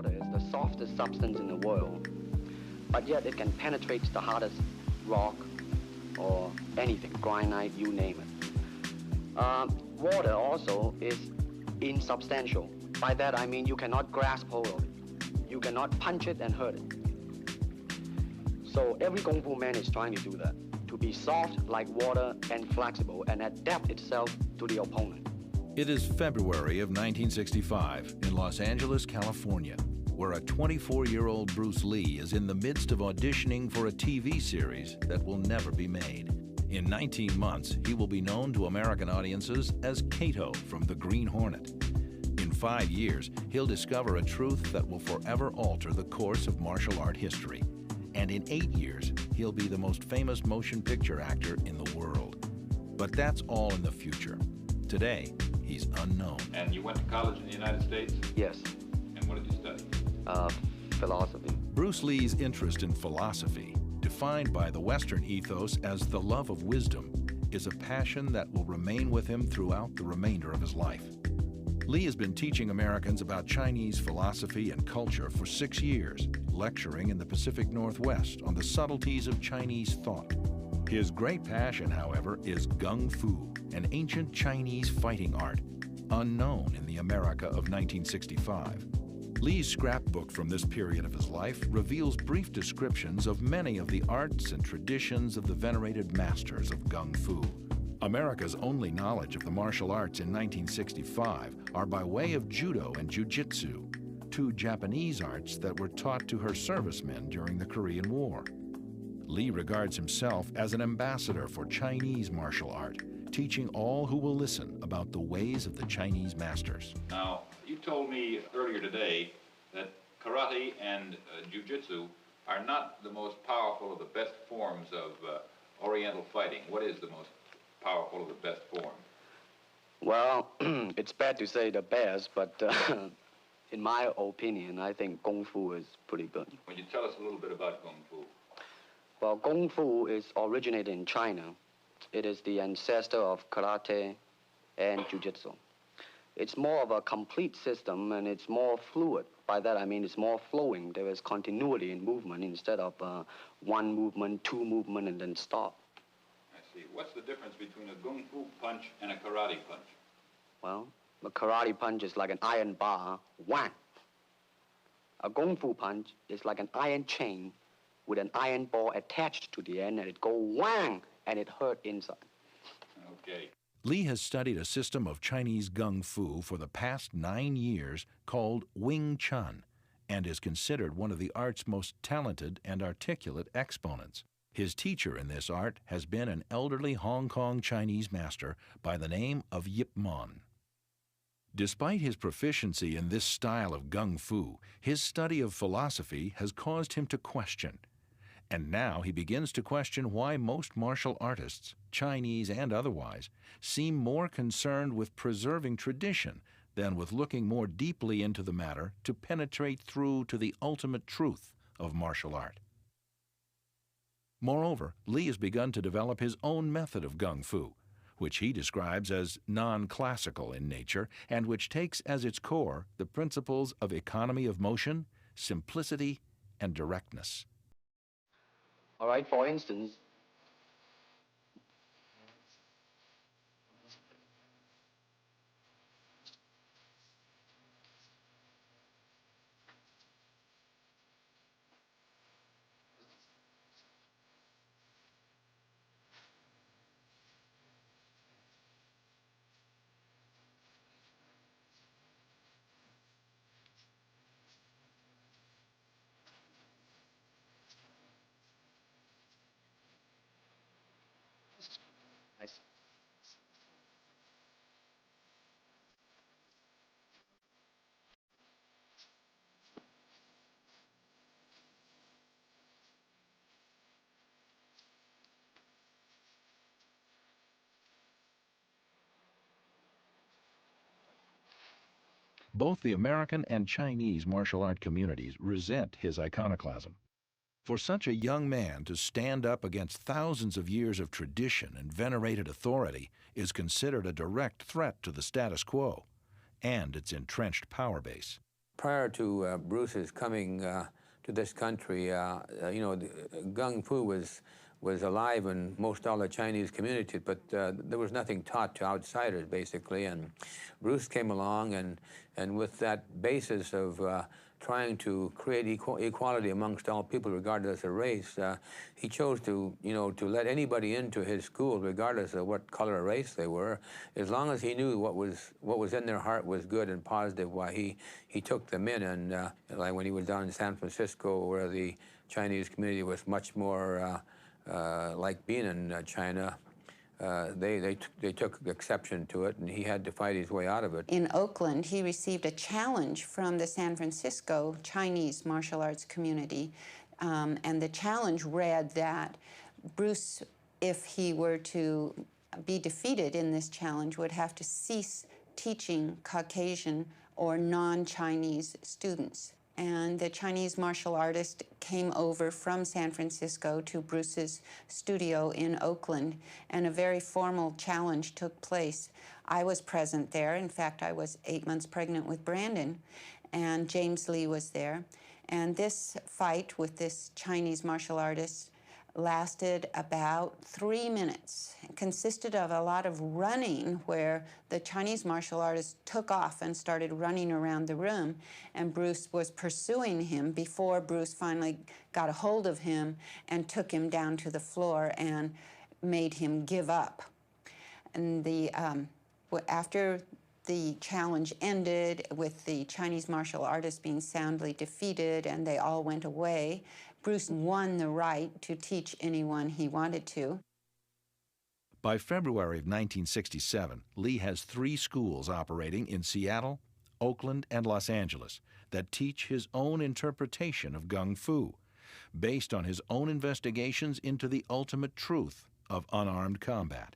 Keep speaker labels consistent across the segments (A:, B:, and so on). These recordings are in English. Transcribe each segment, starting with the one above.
A: water is the softest substance in the world, but yet it can penetrate the hardest rock or anything, granite, you name it. Water also is insubstantial. By that I mean you cannot grasp hold of it. You cannot punch it and hurt it. So every Kung Fu man is trying to do that, to be soft like water and flexible and adapt itself to the opponent.
B: It is February of 1965 in Los Angeles, California, where a 24-year-old Bruce Lee is in the midst of auditioning for a TV series that will never be made. In 19 months, he will be known to American audiences as Kato from the Green Hornet. In 5 years, he'll discover a truth that will forever alter the course of martial art history. And in 8 years, he'll be the most famous motion picture actor in the world. But that's all in the future. Today, he's unknown.
C: And you went to college in the United States?
A: Yes.
C: And what did you study?
A: Philosophy.
B: Bruce Lee's interest in philosophy, defined by the Western ethos as the love of wisdom, is a passion that will remain with him throughout the remainder of his life. Lee has been teaching Americans about Chinese philosophy and culture for 6 years, lecturing in the Pacific Northwest on the subtleties of Chinese thought. His great passion, however, is Gung Fu, an ancient Chinese fighting art, unknown in the America of 1965. Lee's scrapbook from this period of his life reveals brief descriptions of many of the arts and traditions of the venerated masters of Gung Fu. America's only knowledge of the martial arts in 1965 are by way of judo and jiu-jitsu, two Japanese arts that were taught to her servicemen during the Korean War. Lee regards himself as an ambassador for Chinese martial art, teaching all who will listen about the ways of the Chinese masters.
C: Now, you told me earlier today that karate and jiu-jitsu are not the most powerful of the best forms of Oriental fighting. What is the most powerful of the best form?
A: Well, it's bad to say the best, but in my opinion, I think Kung Fu is pretty good.
C: Would you tell us a little bit about Kung Fu?
A: Well, Kung Fu is originated in China. It is the ancestor of karate and jiu-jitsu. It's more of a complete system, and it's more fluid. By that I mean it's more flowing. There is continuity in movement instead of one movement, two movement, and then stop.
C: I see. What's the difference between a Kung Fu punch and a karate punch?
A: Well, the karate punch is like an iron bar, whang. A Kung Fu punch is like an iron chain with an iron ball attached to the end, and it go whang, and it hurt inside.
C: Okay.
B: Lee has studied a system of Chinese Gung Fu for the past 9 years called Wing Chun, and is considered one of the art's most talented and articulate exponents. His teacher in this art has been an elderly Hong Kong Chinese master by the name of Yip Man. Despite his proficiency in this style of Gung Fu, his study of philosophy has caused him to question. And now he begins to question why most martial artists, Chinese and otherwise, seem more concerned with preserving tradition than with looking more deeply into the matter to penetrate through to the ultimate truth of martial art. Moreover, Lee has begun to develop his own method of Gung Fu, which he describes as non-classical in nature and which takes as its core the principles of economy of motion, simplicity, and directness.
A: All right, for instance,
B: Both the American and Chinese martial art communities resent his iconoclasm. For such a young man to stand up against thousands of years of tradition and venerated authority is considered a direct threat to the status quo and its entrenched power base.
D: Prior to Bruce's coming to this country, you know, Gung Fu was alive in most all the Chinese communities, but there was nothing taught to outsiders, basically. And Bruce came along, and with that basis of trying to create equality amongst all people, regardless of race, he chose to, you know, to let anybody into his school, regardless of what color or race they were, as long as he knew what was in their heart was good and positive. Why he took them in, and like when he was down in San Francisco, where the Chinese community was much more like being in China, they took exception to it, and he had to fight his way out of it.
E: In Oakland, he received a challenge from the San Francisco Chinese martial arts community, and the challenge read that Bruce, if he were to be defeated in this challenge, would have to cease teaching Caucasian or non-Chinese students. And the Chinese martial artist came over from San Francisco to Bruce's studio in Oakland, and a very formal challenge took place. I was present there. In fact, I was 8 months pregnant with Brandon, and James Lee was there. And this fight with this Chinese martial artist lasted about 3 minutes. It consisted of a lot of running, where the Chinese martial artist took off and started running around the room, and Bruce was pursuing him before Bruce finally got a hold of him and took him down to the floor and made him give up. And after the challenge ended, with the Chinese martial artist being soundly defeated and they all went away, Bruce won the right to teach anyone he wanted to.
B: By February of 1967, Lee has 3 schools operating in Seattle, Oakland, and Los Angeles that teach his own interpretation of Gung Fu, based on his own investigations into the ultimate truth of unarmed combat.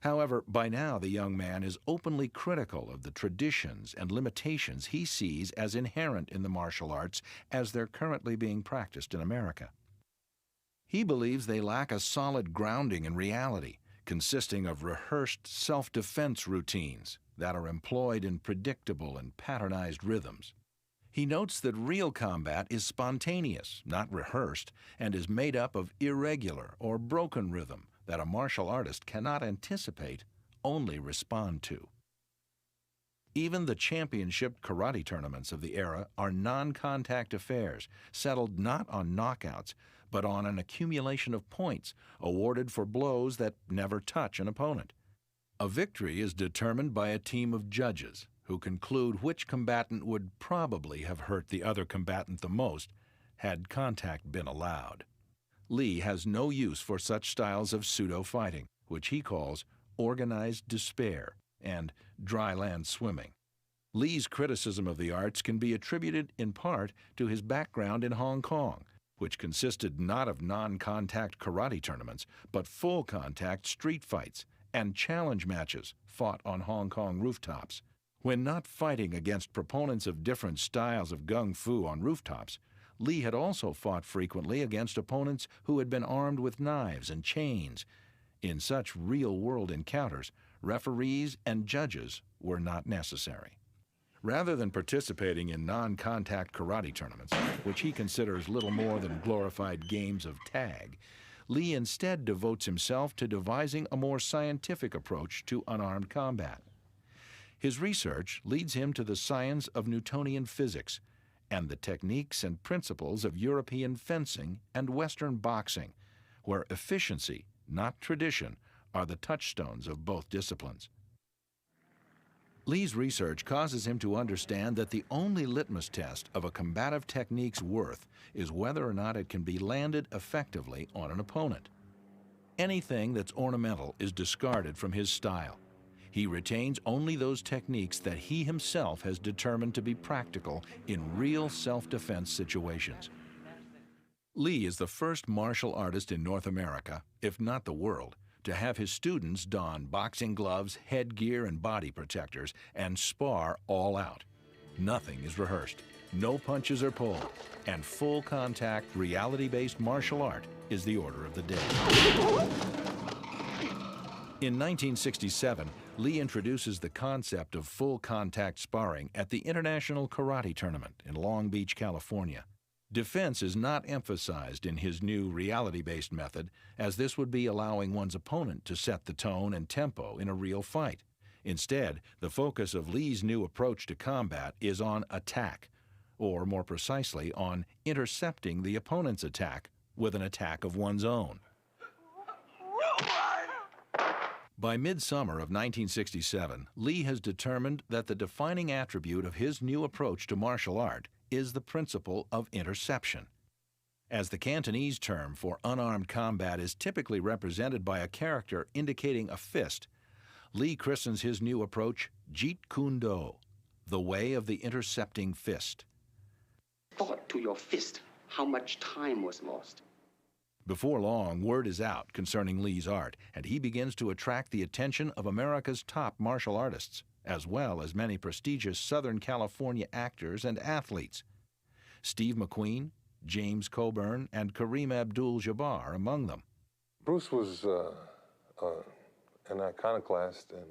B: However, by now the young man is openly critical of the traditions and limitations he sees as inherent in the martial arts as they're currently being practiced in America. He believes they lack a solid grounding in reality, consisting of rehearsed self-defense routines that are employed in predictable and patternized rhythms. He notes that real combat is spontaneous, not rehearsed, and is made up of irregular or broken rhythm that a martial artist cannot anticipate, only respond to. Even the championship karate tournaments of the era are non-contact affairs, settled not on knockouts, but on an accumulation of points awarded for blows that never touch an opponent. A victory is determined by a team of judges who conclude which combatant would probably have hurt the other combatant the most had contact been allowed. Lee has no use for such styles of pseudo-fighting, which he calls organized despair and dry land swimming. Lee's criticism of the arts can be attributed in part to his background in Hong Kong, which consisted not of non-contact karate tournaments, but full-contact street fights and challenge matches fought on Hong Kong rooftops. When not fighting against proponents of different styles of Gung Fu on rooftops, Lee had also fought frequently against opponents who had been armed with knives and chains. In such real-world encounters, referees and judges were not necessary. Rather than participating in non-contact karate tournaments, which he considers little more than glorified games of tag, Lee instead devotes himself to devising a more scientific approach to unarmed combat. His research leads him to the science of Newtonian physics and the techniques and principles of European fencing and Western boxing, where efficiency, not tradition, are the touchstones of both disciplines. Lee's research causes him to understand that the only litmus test of a combative technique's worth is whether or not it can be landed effectively on an opponent. Anything that's ornamental is discarded from his style. He retains only those techniques that he himself has determined to be practical in real self-defense situations. Lee is the first martial artist in North America, if not the world, to have his students don boxing gloves, headgear, and body protectors and spar all out. Nothing is rehearsed, no punches are pulled, and full-contact, reality-based martial art is the order of the day. In 1967, Lee introduces the concept of full contact sparring at the International Karate Tournament in Long Beach, California. Defense is not emphasized in his new reality-based method, as this would be allowing one's opponent to set the tone and tempo in a real fight. Instead, the focus of Lee's new approach to combat is on attack, or more precisely, on intercepting the opponent's attack with an attack of one's own. By midsummer of 1967, Lee has determined that the defining attribute of his new approach to martial art is the principle of interception. As the Cantonese term for unarmed combat is typically represented by a character indicating a fist, Lee christens his new approach Jeet Kune Do, the way of the intercepting fist.
A: Thought to your fist how much time was lost.
B: Before long, word is out concerning Lee's art, and he begins to attract the attention of America's top martial artists, as well as many prestigious Southern California actors and athletes. Steve McQueen, James Coburn, and Kareem Abdul-Jabbar among them.
F: Bruce was an iconoclast and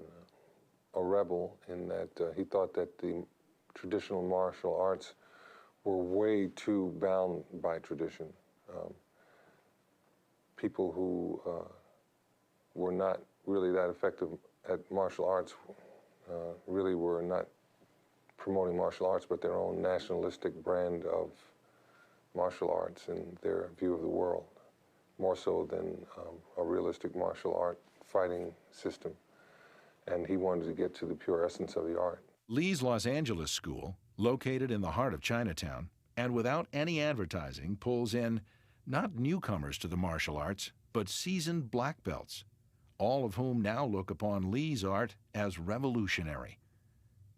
F: a rebel in that he thought that the traditional martial arts were way too bound by tradition. People who were not really that effective at martial arts really were not promoting martial arts, but their own nationalistic brand of martial arts and their view of the world, more so than a realistic martial art fighting system. And he wanted to get to the pure essence of the art.
B: Lee's Los Angeles school, located in the heart of Chinatown, and without any advertising, pulls in not newcomers to the martial arts, but seasoned black belts, all of whom now look upon Lee's art as revolutionary,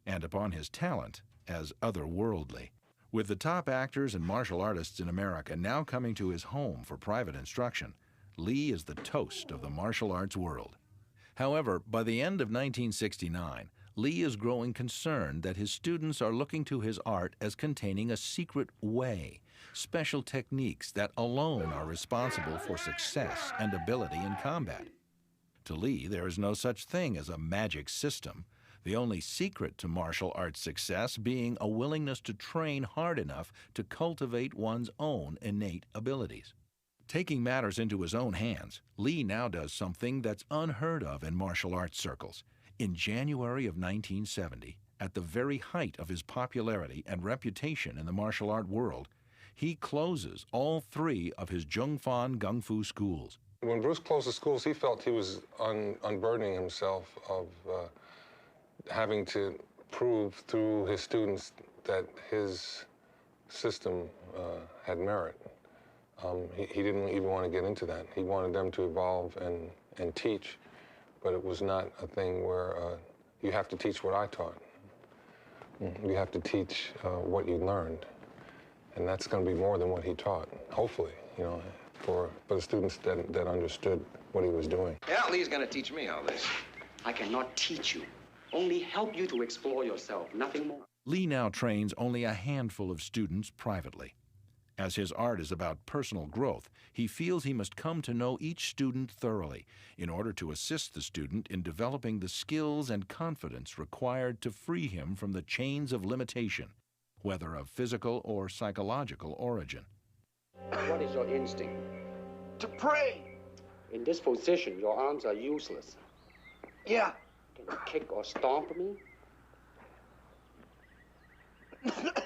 B: and upon his talent as otherworldly. With the top actors and martial artists in America now coming to his home for private instruction, Lee is the toast of the martial arts world. However, by the end of 1969, Lee is growing concerned that his students are looking to his art as containing a secret way, special techniques that alone are responsible for success and ability in combat. To Lee, there is no such thing as a magic system, the only secret to martial arts success being a willingness to train hard enough to cultivate one's own innate abilities. Taking matters into his own hands, Lee now does something that's unheard of in martial arts circles. In January of 1970, at the very height of his popularity and reputation in the martial art world, he closes all 3 of his Jung Fan Gung Fu schools.
F: When Bruce closed the schools, he felt he was unburdening himself of having to prove through his students that his system had merit. He didn't even want to get into that. He wanted them to evolve and teach, but it was not a thing where you have to teach what I taught. You have to teach what you learned, and that's going to be more than what he taught, hopefully, you know, for the students that understood what he was doing.
G: Yeah, Lee's going to teach me all this.
A: I cannot teach you, only help you to explore yourself, nothing more.
B: Lee now trains only a handful of students privately. As his art is about personal growth, he feels he must come to know each student thoroughly in order to assist the student in developing the skills and confidence required to free him from the chains of limitation, whether of physical or psychological origin.
A: What is your instinct?
G: To pray.
A: In this position, your arms are useless.
G: Yeah.
A: Can you kick or stomp me?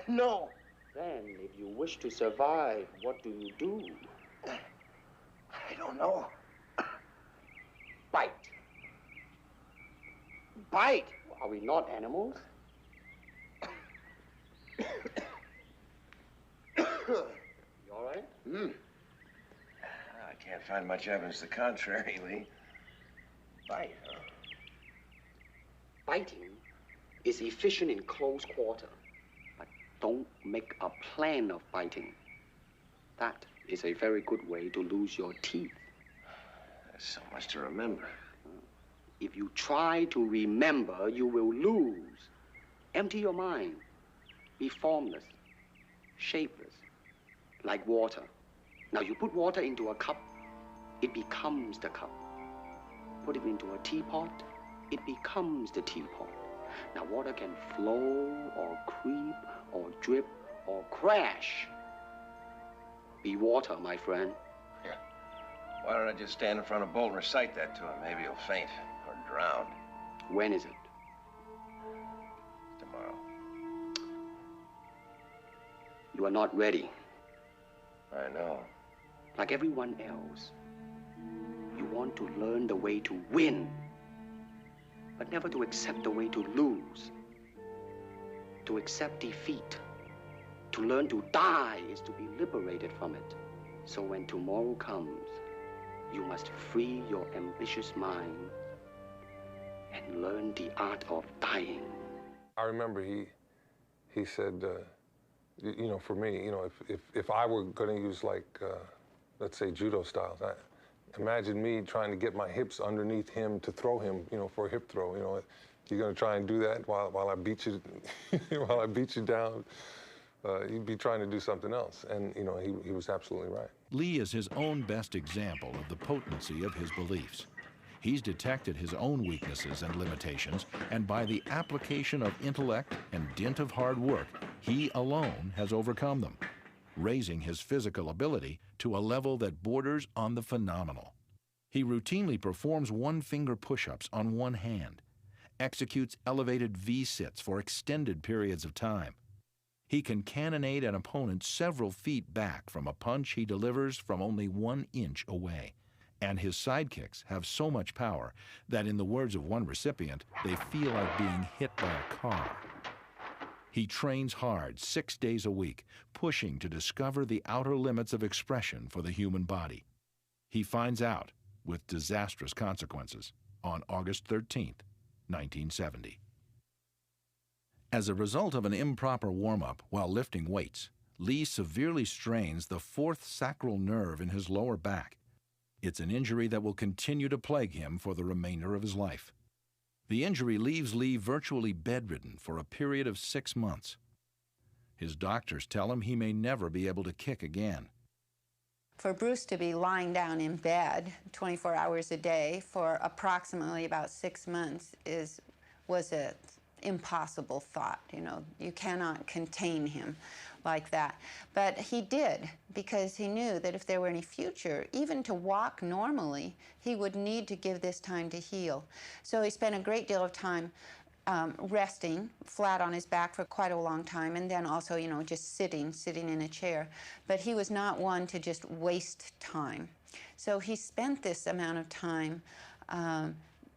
G: No.
A: Then, if you wish to survive, what do you do?
G: I don't know.
A: Bite.
G: Bite?
A: Are we not animals? You all right?
G: I can't find much evidence to the contrary, Lee. Bite, huh?
A: Biting is efficient in close quarter. Don't make a plan of biting. That is a very good way to lose your teeth.
G: There's so much to remember.
A: If you try to remember, you will lose. Empty your mind. Be formless, shapeless, like water. Now you put water into a cup, it becomes the cup. put it into a teapot, it becomes the teapot. Now, water can flow or creep or drip or crash. Be water, my friend.
G: Yeah. Why don't I just stand in front of Bolt and recite that to him? Maybe he'll faint or drown.
A: When is it?
G: Tomorrow.
A: You are not ready.
G: I know.
A: Like everyone else, you want to learn the way to win, but never to accept the way to lose. To accept defeat, to learn to die is to be liberated from it. So when tomorrow comes, you must free your ambitious mind and learn the art of dying.
F: I remember he said, you know, for me, you know, if I were going to use like, let's say judo styles, imagine me trying to get my hips underneath him to throw him, you know, for a hip throw. You know, you're going to try and do that while I beat you, while I beat you down. You'd be trying to do something else, and you know, he was absolutely right.
B: Lee is his own best example of the potency of his beliefs. He's detected his own weaknesses and limitations, and by the application of intellect and dint of hard work, he alone has overcome them, raising his physical ability to a level that borders on the phenomenal. He routinely performs one-finger push-ups on one hand, executes elevated V-sits for extended periods of time. He can cannonade an opponent several feet back from a punch he delivers from only 1 inch away. And his sidekicks have so much power that, in the words of one recipient, they feel like being hit by a car. He trains hard 6 days a week, pushing to discover the outer limits of expression for the human body. He finds out, with disastrous consequences, on August 13th, 1970. As a result of an improper warm-up while lifting weights, Lee severely strains the 4th sacral nerve in his lower back. It's an injury that will continue to plague him for the remainder of his life. The injury leaves Lee virtually bedridden for a period of 6 months. His doctors tell him he may never be able to kick again.
E: For Bruce to be lying down in bed 24 hours a day for approximately about 6 months was an impossible thought. You know, you cannot contain him like that. But he did, because he knew that if there were any future, even to walk normally, he would need to give this time to heal. So he spent a great deal of time resting flat on his back for quite a long time, and then also, you know, just sitting in a chair. But he was not one to just waste time. So he spent this amount of time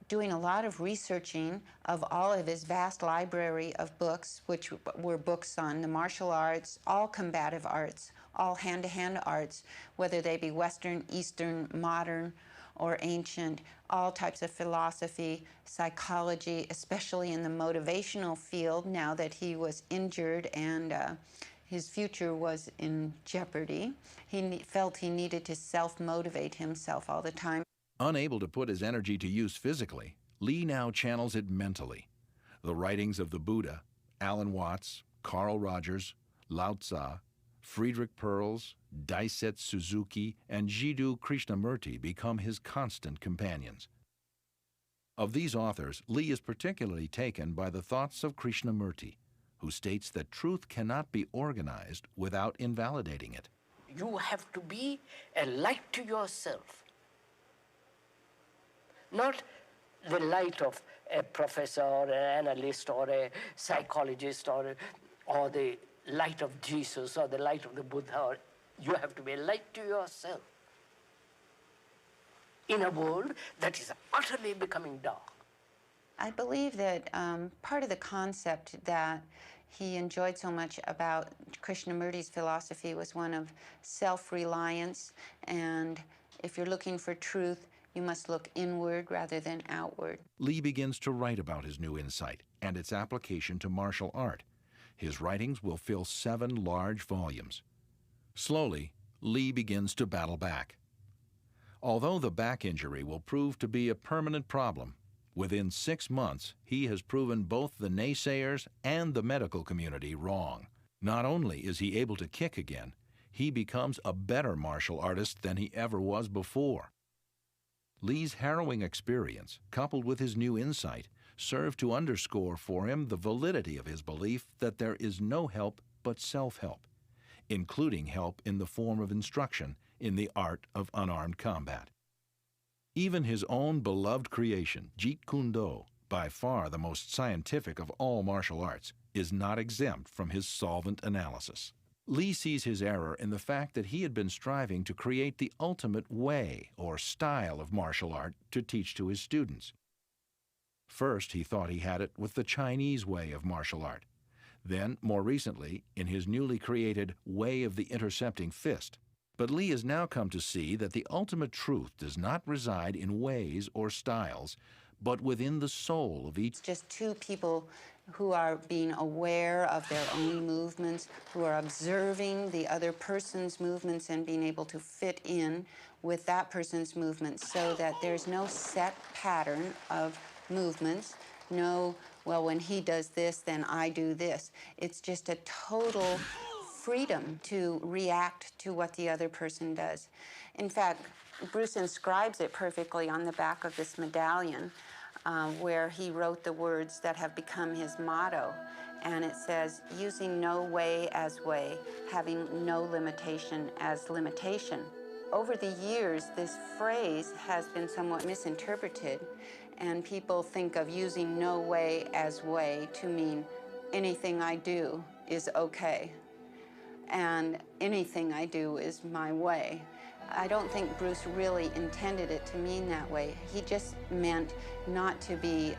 E: doing a lot of researching of all of his vast library of books, which were books on the martial arts, all combative arts, all hand-to-hand arts, whether they be Western, Eastern, modern, or ancient, all types of philosophy, psychology, especially in the motivational field now that he was injured and his future was in jeopardy. He felt he needed to self-motivate himself all the time.
B: Unable to put his energy to use physically, Lee now channels it mentally. The writings of the Buddha, Alan Watts, Carl Rogers, Lao Tzu, Friedrich Perls, Daisetsu Suzuki, and Jiddu Krishnamurti become his constant companions. Of these authors, Lee is particularly taken by the thoughts of Krishnamurti, who states that truth cannot be organized without invalidating it.
H: You have to be a light to yourself. Not the light of a professor or an analyst or a psychologist or the light of Jesus or the light of the Buddha. You have to be a light to yourself in a world that is utterly becoming dark.
E: I believe that part of the concept that he enjoyed so much about Krishnamurti's philosophy was one of self-reliance, and if you're looking for truth, you must look inward rather than outward.
B: Lee begins to write about his new insight and its application to martial art. His writings will fill 7 large volumes. Slowly, Lee begins to battle back. Although the back injury will prove to be a permanent problem, within 6 months, he has proven both the naysayers and the medical community wrong. Not only is he able to kick again, he becomes a better martial artist than he ever was before. Lee's harrowing experience, coupled with his new insight, served to underscore for him the validity of his belief that there is no help but self-help, including help in the form of instruction in the art of unarmed combat. Even his own beloved creation, Jeet Kune Do, by far the most scientific of all martial arts, is not exempt from his solvent analysis. Lee sees his error in the fact that he had been striving to create the ultimate way or style of martial art to teach to his students. First, he thought he had it with the Chinese way of martial art. Then, more recently, in his newly created Way of the Intercepting Fist. But Lee has now come to see that the ultimate truth does not reside in ways or styles, but within the soul of each.
E: It's just two people who are being aware of their own movements, who are observing the other person's movements and being able to fit in with that person's movements so that there's no set pattern of movements, no, well, when he does this, then I do this. It's just a total freedom to react to what the other person does. In fact, Bruce inscribes it perfectly on the back of this medallion, where he wrote the words that have become his motto. And it says, using no way as way, having no limitation as limitation. Over the years, this phrase has been somewhat misinterpreted, and people think of using no way as way to mean anything I do is okay, and anything I do is my way. I don't think Bruce really intended it to mean that way. He just meant not to be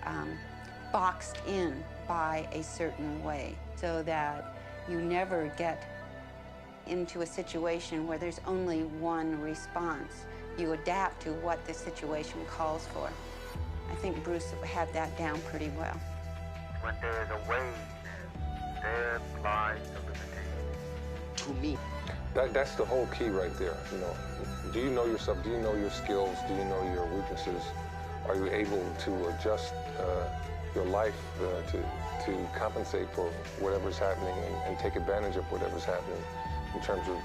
E: boxed in by a certain way, so that you never get into a situation where there's only one response. You adapt to what the situation calls for. I think Bruce had that down pretty well.
I: When there is a way, there lies the limitation.
A: To me,
F: that's the whole key right there. You know, do you know yourself? Do you know your skills? Do you know your weaknesses? Are you able to adjust your life to compensate for whatever's happening and take advantage of whatever's happening in terms of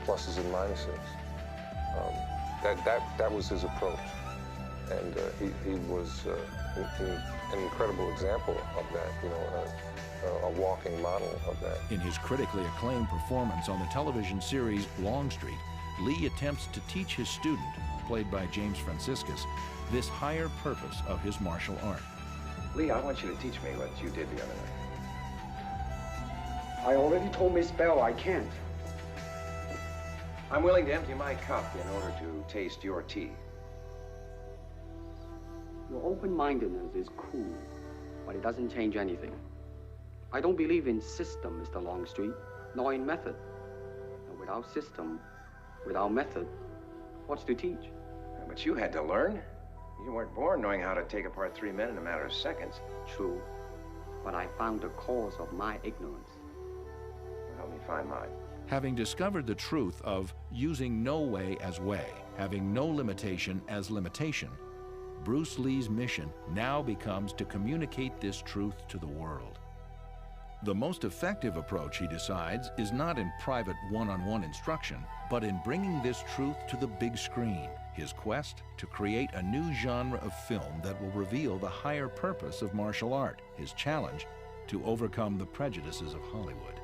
F: pluses and minuses? That was his approach, and he was an incredible example of that. You know. A walking model of that.
B: In his critically acclaimed performance on the television series Longstreet, Lee attempts to teach his student, played by James Franciscus, this higher purpose of his martial art.
G: Lee, I want you to teach me what you did the other night.
A: I already told Miss Bell I can't.
G: I'm willing to empty my cup in order to taste your tea.
A: Your open-mindedness is cool, but it doesn't change anything. I don't believe in system, Mr. Longstreet, nor in method. And without system, without method, what's to teach?
G: But you had to learn. You weren't born knowing how to take apart three men in a matter of seconds.
A: True, but I found the cause of my ignorance.
G: Help me find mine.
B: Having discovered the truth of using no way as way, having no limitation as limitation, Bruce Lee's mission now becomes to communicate this truth to the world. The most effective approach, he decides, is not in private one-on-one instruction, but in bringing this truth to the big screen, his quest to create a new genre of film that will reveal the higher purpose of martial art, his challenge to overcome the prejudices of Hollywood.